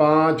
5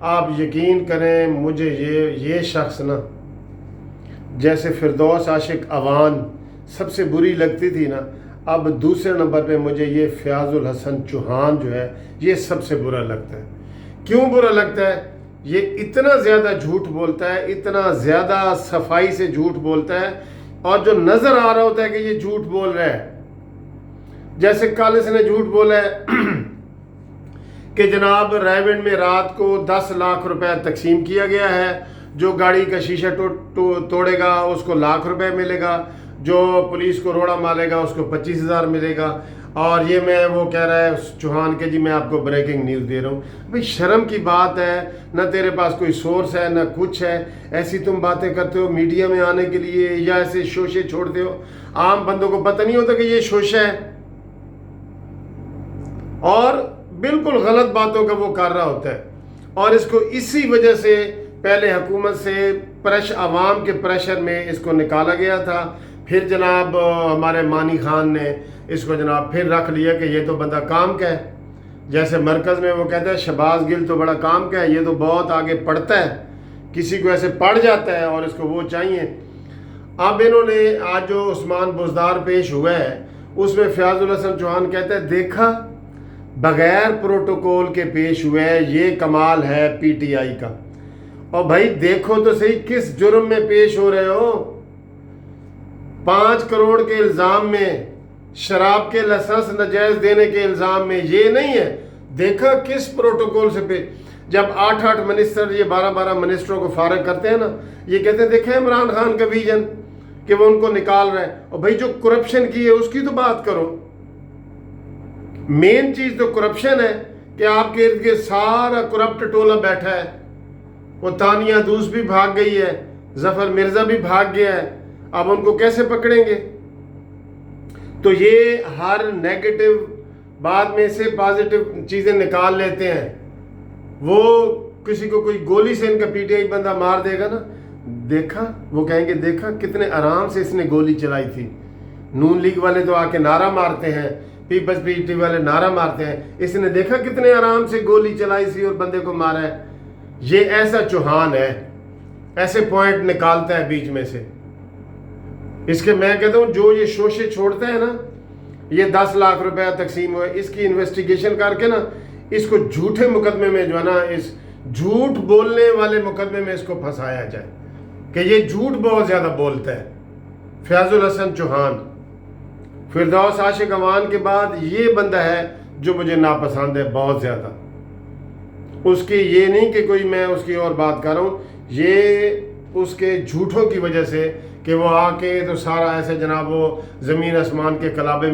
آپ یقین کریں مجھے یہ شخص نا جیسے فردوس عاشق اوان سب سے بری لگتی تھی نا، اب دوسرے نمبر پہ مجھے یہ فیاض الحسن چوہان جو ہے یہ سب سے برا لگتا ہے۔ کیوں برا لگتا ہے؟ یہ اتنا زیادہ جھوٹ بولتا ہے، اتنا زیادہ صفائی سے جھوٹ بولتا ہے، اور جو نظر آ رہا ہوتا ہے کہ یہ جھوٹ بول رہا ہے۔ جیسے کل اس نے جھوٹ بولا ہے کہ جناب رائیونڈ میں رات کو 10 لاکھ روپے تقسیم کیا گیا ہے، جو گاڑی کا شیشہ توڑے گا اس کو 1 لاکھ روپے ملے گا، جو پولیس کو روڑا مارے گا اس کو 25,000 ملے گا، اور یہ میں وہ کہہ رہا ہے چوہان کے جی میں آپ کو بریکنگ نیوز دے رہا ہوں۔ بھئی شرم کی بات ہے، نہ تیرے پاس کوئی سورس ہے نہ کچھ ہے، ایسی تم باتیں کرتے ہو میڈیا میں آنے کے لیے، یا ایسے شوشے چھوڑتے ہو۔ عام بندوں کو پتہ نہیں ہوتا کہ یہ شوشہ ہے، اور بالکل غلط باتوں کا وہ کر رہا ہوتا ہے، اور اس کو اسی وجہ سے پہلے حکومت سے عوام کے پریشر میں اس کو نکالا گیا تھا، پھر جناب ہمارے مانی خان نے اس کو جناب پھر رکھ لیا کہ یہ تو بندہ کام کا ہے، جیسے مرکز میں وہ کہتا ہے شہباز گل تو بڑا کام کا ہے، یہ تو بہت آگے پڑھتا ہے، کسی کو ایسے پڑھ جاتا ہے اور اس کو وہ چاہیے۔ اب انہوں نے آج جو عثمان بزدار پیش ہوا ہے اس میں فیاض الحسن چوہان کہتا ہے دیکھا بغیر پروٹوکول کے پیش ہوئے ہے، یہ کمال ہے پی ٹی آئی کا۔ اور بھائی دیکھو تو صحیح کس جرم میں پیش ہو رہے ہو؟ 5 کروڑ کے الزام میں، شراب کے لائسنس ناجائز دینے کے الزام میں، یہ نہیں ہے، دیکھا کس پروٹوکول سے جب 8 منسٹر یہ 12 منسٹروں کو فارغ کرتے ہیں نا، یہ کہتے ہیں دیکھیں عمران خان کا ویژن کہ وہ ان کو نکال رہا ہے، اور بھائی جو کرپشن کی ہے اس کی تو بات کرو۔ مین چیز تو کرپشن ہے کہ آپ کے ارد گرد سارا کرپٹ ٹولہ بیٹھا ہے، وہ تانیہ دوس بھی بھاگ گئی ہے، ظفر مرزا بھی بھاگ گیا ہے، اب ان کو کیسے پکڑیں گے؟ تو یہ ہر نیگیٹو بات میں سے پازیٹو چیزیں نکال لیتے ہیں۔ وہ کسی کو کوئی گولی سے ان کا پی ٹی آئی بندہ مار دے گا نا، دیکھا، وہ کہیں گے دیکھا کتنے آرام سے اس نے گولی چلائی تھی۔ نون لیگ والے تو آ کے نعرہ مارتے ہیں، پیپلز پی ٹی والے نعرہ مارتے ہیں، اس نے دیکھا کتنے آرام سے گولی چلائی تھی اور بندے کو مارا ہے۔ یہ ایسا چوہان ہے، ایسے پوائنٹ نکالتا ہے بیچ میں سے۔ اس کے میں کہتا ہوں جو یہ شوشے چھوڑتے ہیں نا، یہ 10 لاکھ روپے تقسیم ہوئے، اس کی انویسٹیگیشن کر کے نا اس کو جھوٹے مقدمے میں جو ہے نا، اس جھوٹ بولنے والے مقدمے میں اس کو پھنسایا جائے کہ یہ جھوٹ بہت زیادہ بولتا ہے۔ فیاض الحسن چوہان، فردوس عاشق اوان کے بعد یہ بندہ ہے جو مجھے ناپسند ہے بہت زیادہ۔ اس کی یہ نہیں کہ کوئی میں اس کی اور بات کر رہا ہوں، یہ اس کے جھوٹوں کی وجہ سے کہ وہ آ کے تو سارا ایسے جناب وہ زمین آسمان کے کلابے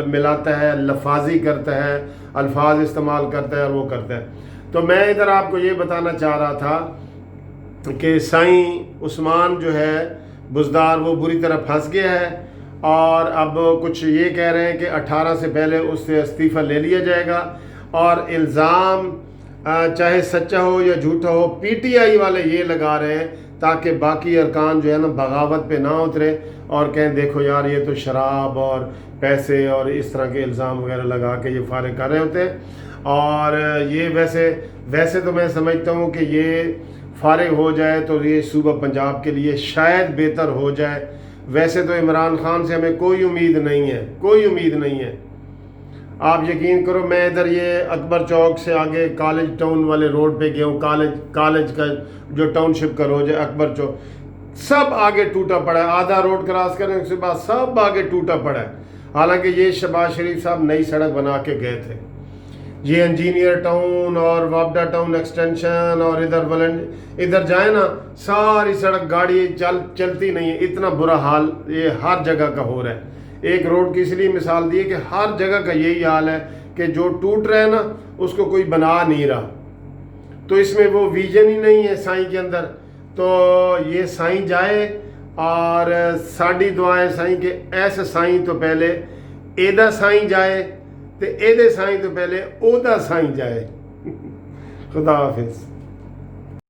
ملاتا ہے، لفاظی کرتا ہے، الفاظ استعمال کرتا ہے اور وہ کرتا ہے۔ تو میں ادھر آپ کو یہ بتانا چاہ رہا تھا کہ سائیں عثمان جو ہے بزدار وہ بری طرح پھنس گیا ہے، اور اب کچھ یہ کہہ رہے ہیں کہ 18 سے پہلے اس سے استعفیٰ لے لیا جائے گا، اور الزام چاہے سچا ہو یا جھوٹا ہو پی ٹی آئی والے یہ لگا رہے ہیں تاکہ باقی ارکان جو ہے نا بغاوت پہ نہ اترے اور کہیں دیکھو یار یہ تو شراب اور پیسے اور اس طرح کے الزام وغیرہ لگا کے یہ فارغ کر رہے ہوتے ہیں۔ اور یہ ویسے تو میں سمجھتا ہوں کہ یہ فارغ ہو جائے تو یہ صوبہ پنجاب کے لیے شاید بہتر ہو جائے۔ ویسے تو عمران خان سے ہمیں کوئی امید نہیں ہے، کوئی امید نہیں ہے۔ آپ یقین کرو میں ادھر یہ اکبر چوک سے آگے کالج ٹاؤن والے روڈ پہ گیا ہوں، کالج کا جو ٹاؤن شپ کا روڈ ہے اکبر چوک، سب آگے ٹوٹا پڑا ہے، آدھا روڈ کراس کرنے کے بعد سب آگے ٹوٹا پڑا ہے۔ حالانکہ یہ شہباز شریف صاحب نئی سڑک بنا کے گئے تھے۔ یہ انجینئر ٹاؤن اور وابڈا ٹاؤن ایکسٹینشن اور ادھر جائیں نا ساری سڑک گاڑی چلتی نہیں ہے، اتنا برا حال یہ ہر جگہ کا ہو رہا ہے۔ ایک روڈ کی اس لیے مثال دی ہے کہ ہر جگہ کا یہی حال ہے کہ جو ٹوٹ رہا ہے نا اس کو کوئی بنا نہیں رہا، تو اس میں وہ ویژن ہی نہیں ہے سائیں کے اندر۔ تو یہ سائیں جائے اور ساڈی دعائیں سائیں کہ ایسے سائیں تو پہلے ایدہ سائیں جائے تے ایدے سائیں تو پہلے اودا سائیں جائے۔ خدا حافظ۔